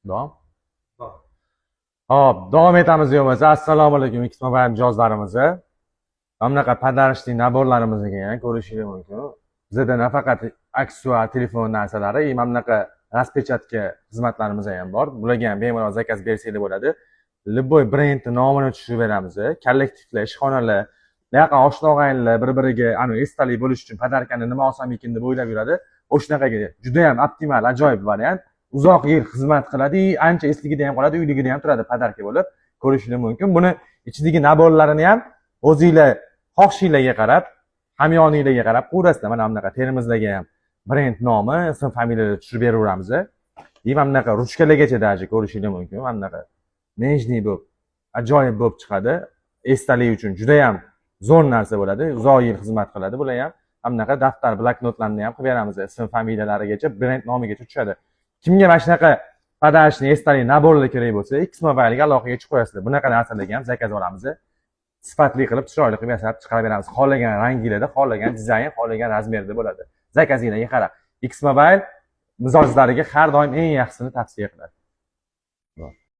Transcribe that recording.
Davom. Hop, davom etamiz yo'lmasa. Assalomu alaykum X-Mobile mijozlarimizni. Mana bunaqa podarishli naborlarimizni ham ko'rishingiz mumkin. Bizda nafaqat aksesuar telefon narsalari, mana bunaqa raspechkatka xizmatlarimiz ham bor. Bularga ham bemalol zakaz bersanglar bo'ladi. Любой brendning nomini tushirib beramiz. Kollektivlar, ishxonalar, yaqin oshna og'aynilar bir-biriga esdalik bo'lish uchun podarkani nima olsam ekan deb o'ylab yuradi. O'shanaqaga juda ham optimal, ajoyib variant. Uzoq yil xizmat qiladi, ancha esligida ham qoladi, uyligida ham turadi podarka bo'lib ko'rishingiz mumkin. Buni ichidagi naborlarini ham o'zingizlar xohishingizga qarab, hamyoningizga qarab ko'rasizlar. Mana bunaqa termizdagi ham brend nomi, ism familiyalar tushirib beraveramiz. Mana bunaqa ruchkalargacha даже ko'rishingiz mumkin. Mana bunaqa nejniy bo'lib, ajoyib bo'lib chiqadi. Esdalik uchun juda ham zo'r narsa bo'ladi. Uzoq yil xizmat qiladi. Bular ham mana bunaqa daftar, bloknotlarni ham qilib beramiz. Ism familiyalarigacha, brend nomigacha tushadi. Kimga mana shunaqa podarishni esdalik naborlar kerak bo'lsa, X-Mobile'ga aloqaga chiqib qo'yasizlar. Bunaqa narsalarga ham zakaz olamiz. Sifatli qilib, chiroyli qilib yasab chiqarib beramiz. Xohlagan ranglarda, xohlagan dizayn, xohlagan razmerda bo'ladi. Zakazingizga qarab. X-Mobile mijozlariga har doim eng yaxshisini tavsiya qiladi.